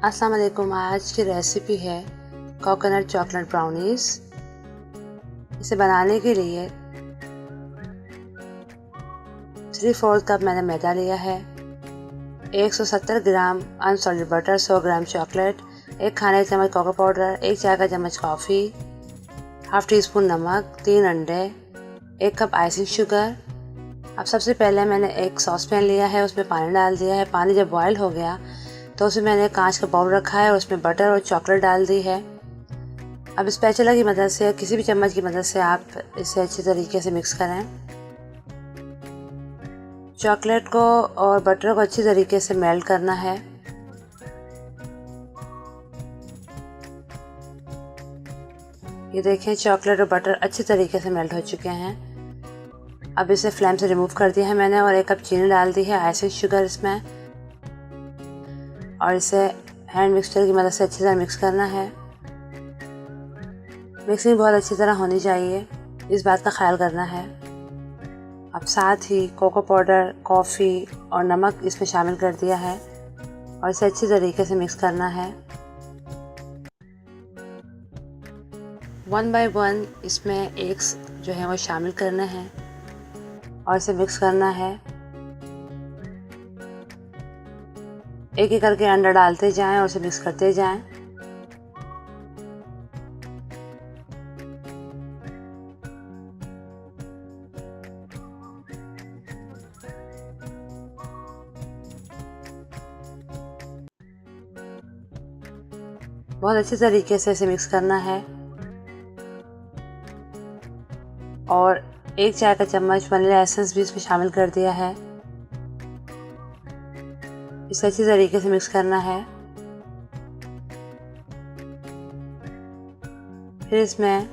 अस्सलाम वालेकुम। आज की रेसिपी है कोकोनट चॉकलेट ब्राउनीज़। इसे बनाने के लिए 3/4 कप मैंने मैदा लिया है, 170 ग्राम अनसॉल्टेड बटर, 100 ग्राम चॉकलेट, 1 खाने का चम्मच कोको पाउडर, 1 चाय का चम्मच कॉफ़ी, हाफ़ टी स्पून नमक, 3 अंडे, 1 कप आइसिंग शुगर। अब सबसे पहले मैंने एक सॉस पैन लिया है, उसमें पानी डाल दिया है। पानी जब बॉयल हो गया तो उसमें मैंने कांच का बाउल रखा है और उसमें बटर और चॉकलेट डाल दी है। अब स्पैचुला की मदद से, किसी भी चम्मच की मदद से आप इसे अच्छी तरीके से मिक्स करें। चॉकलेट को और बटर को अच्छी तरीके से मेल्ट करना है। ये देखें, चॉकलेट और बटर अच्छी तरीके से मेल्ट हो चुके हैं। अब इसे फ्लेम से रिमूव कर दिया है मैंने और 1 कप चीनी डाल दी है, आइसिंग शुगर इसमें, और इसे हैंड मिक्सचर की मदद से अच्छी तरह मिक्स करना है। मिक्सिंग बहुत अच्छी तरह होनी चाहिए, इस बात का ख्याल करना है। अब साथ ही कोको पाउडर, कॉफ़ी और नमक इसमें शामिल कर दिया है और इसे अच्छी तरीके से मिक्स करना है। 1 बाय 1 इसमें एग्स जो है वो शामिल करने हैं और इसे मिक्स करना है। एक एक करके अंडा डालते जाएं और इसे मिक्स करते जाएं। बहुत अच्छी तरीके से इसे मिक्स करना है और 1 चाय का चम्मच वनीला एसेंस भी इसमें शामिल कर दिया है। इसे अच्छी तरीके से मिक्स करना है। फिर इसमें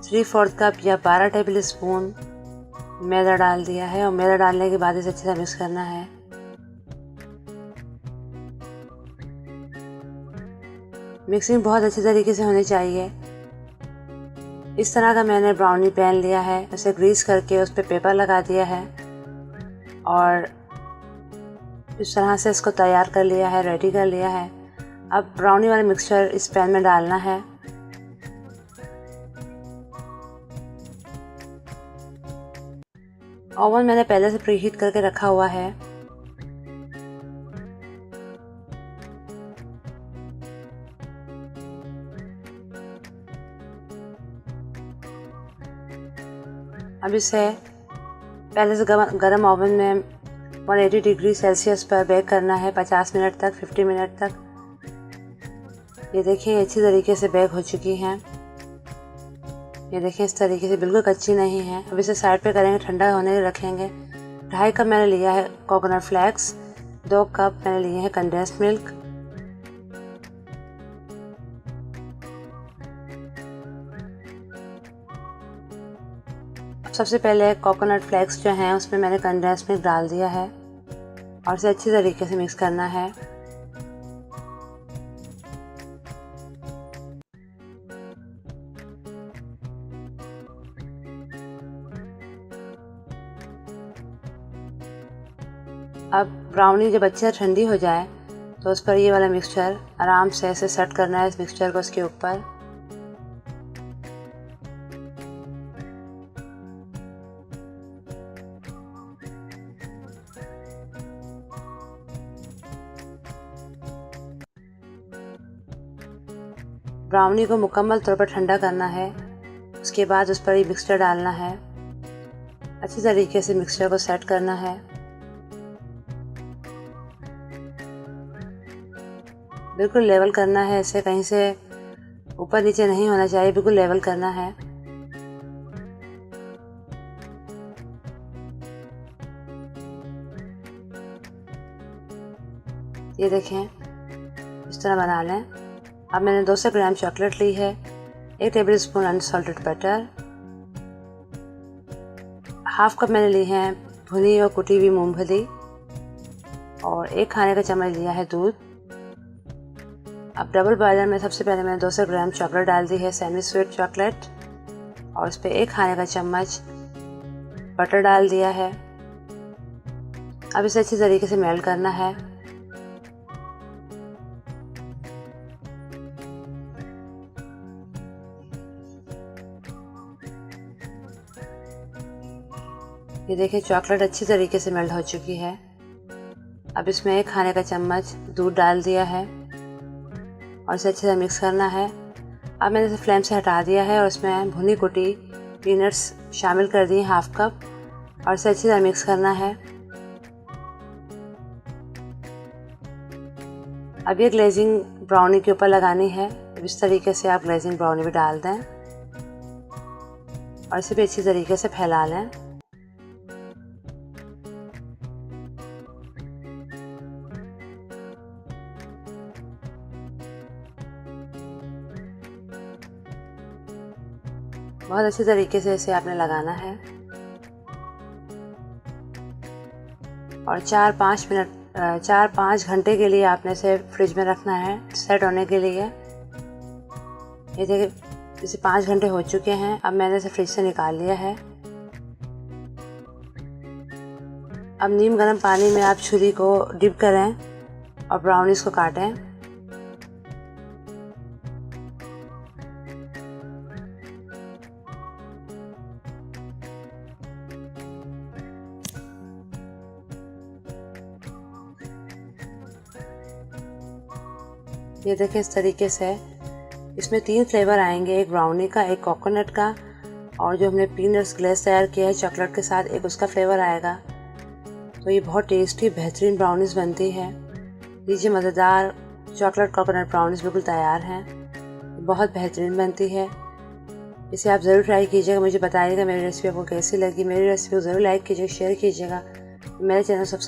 3/4 कप या 12 टेबल स्पून मैदा डाल दिया है और मैदा डालने के बाद इसे अच्छी तरह मिक्स करना है। मिक्सिंग बहुत अच्छी तरीके से होनी चाहिए। इस तरह का मैंने ब्राउनी पैन लिया है, उसे ग्रीस करके उस पर पेपर लगा दिया है और इस तरह से इसको तैयार कर लिया है, रेडी कर लिया है। अब ब्राउनी वाला मिक्सचर इस पैन में डालना है। ओवन मैंने पहले से प्रीहीट करके रखा हुआ है। अब इसे पहले से गरम ओवन में 180 डिग्री सेल्सियस पर बेक करना है 50 मिनट तक, 50 मिनट तक। ये देखिए, अच्छी तरीके से बेक हो चुकी हैं। ये देखिए, इस तरीके से बिल्कुल कच्ची नहीं है। अब इसे साइड पे करेंगे, ठंडा होने रखेंगे। 2.5 कप मैंने लिया है कोकोनट फ्लेक्स, 2 कप मैंने लिए हैं कंडेंस्ड मिल्क, सबसे पहले कोकोनट फ्लेक्स जो हैं उसमें मैंने कंडेंस्ड मिल्क डाल दिया है और इसे अच्छी तरीके से मिक्स करना है। अब ब्राउनी जब अच्छी तरह ठंडी हो जाए तो उस पर ये वाला मिक्सचर आराम से ऐसे सेट करना है, इस मिक्सचर को इसके ऊपर। ब्राउनी को मुकम्मल तौर पर ठंडा करना है, उसके बाद उस पर ये मिक्सचर डालना है। अच्छी तरीके से मिक्सचर को सेट करना है। बिल्कुल लेवल करना है, इसे कहीं से ऊपर नीचे नहीं होना चाहिए, बिल्कुल लेवल करना है। ये देखें, इस तरह बना लें। अब मैंने 200 ग्राम चॉकलेट ली है, 1 table spoon unsalted butter, half cup मैंने ली है भुनी और कुटी हुई मूंगफली और 1 खाने का चम्मच लिया है दूध। अब डबल बॉयलर में सबसे पहले मैंने 200 ग्राम चॉकलेट डाल दी है, सेमी स्वीट चॉकलेट, और उस पर 1 खाने का चम्मच बटर डाल दिया है। अब इसे अच्छी तरीके से मेल्ट करना है। ये देखिए चॉकलेट अच्छी तरीके से मेल्ट हो चुकी है। अब इसमें 1 खाने का चम्मच दूध डाल दिया है और इसे अच्छे से मिक्स करना है। अब मैंने इसे फ्लेम से हटा दिया है और इसमें भुनी कुटी पीनट्स शामिल कर दिए 1/2 कप और इसे अच्छी तरह मिक्स करना है। अब ये ग्लेजिंग ब्राउनी के ऊपर लगानी है। इस तरीके से आप ग्लेजिंग ब्राउनी भी डाल दें और इसे भी अच्छी तरीके से फैला लें। बहुत अच्छी तरीके से इसे आपने लगाना है और 4-5 घंटे के लिए आपने इसे फ्रिज में रखना है सेट होने के लिए। ये देखिए इसे 5 घंटे हो चुके हैं। अब मैंने इसे फ्रिज से निकाल लिया है। अब नीम गर्म पानी में आप छुरी को डिप करें और ब्राउनीज को काटें। ये देखिए इस तरीके से इसमें 3 फ्लेवर आएंगे, एक ब्राउनी का, एक कोकोनट का और जो हमने पीनट्स ग्लेज तैयार किया है चॉकलेट के साथ, एक उसका फ्लेवर आएगा। तो ये बहुत टेस्टी बेहतरीन ब्राउनीज बनती है। लीजिए मज़ेदार चॉकलेट कोकोनट ब्राउनीज बिल्कुल तैयार हैं। बहुत बेहतरीन बनती है। इसे आप ज़रूर ट्राई कीजिएगा। मुझे बताइएगा मेरी रेसिपी आपको कैसी लगी। मेरी रेसिपी को ज़रूर लाइक कीजिएगा, शेयर कीजिएगा। मेरे चैनल सब्सक्राइब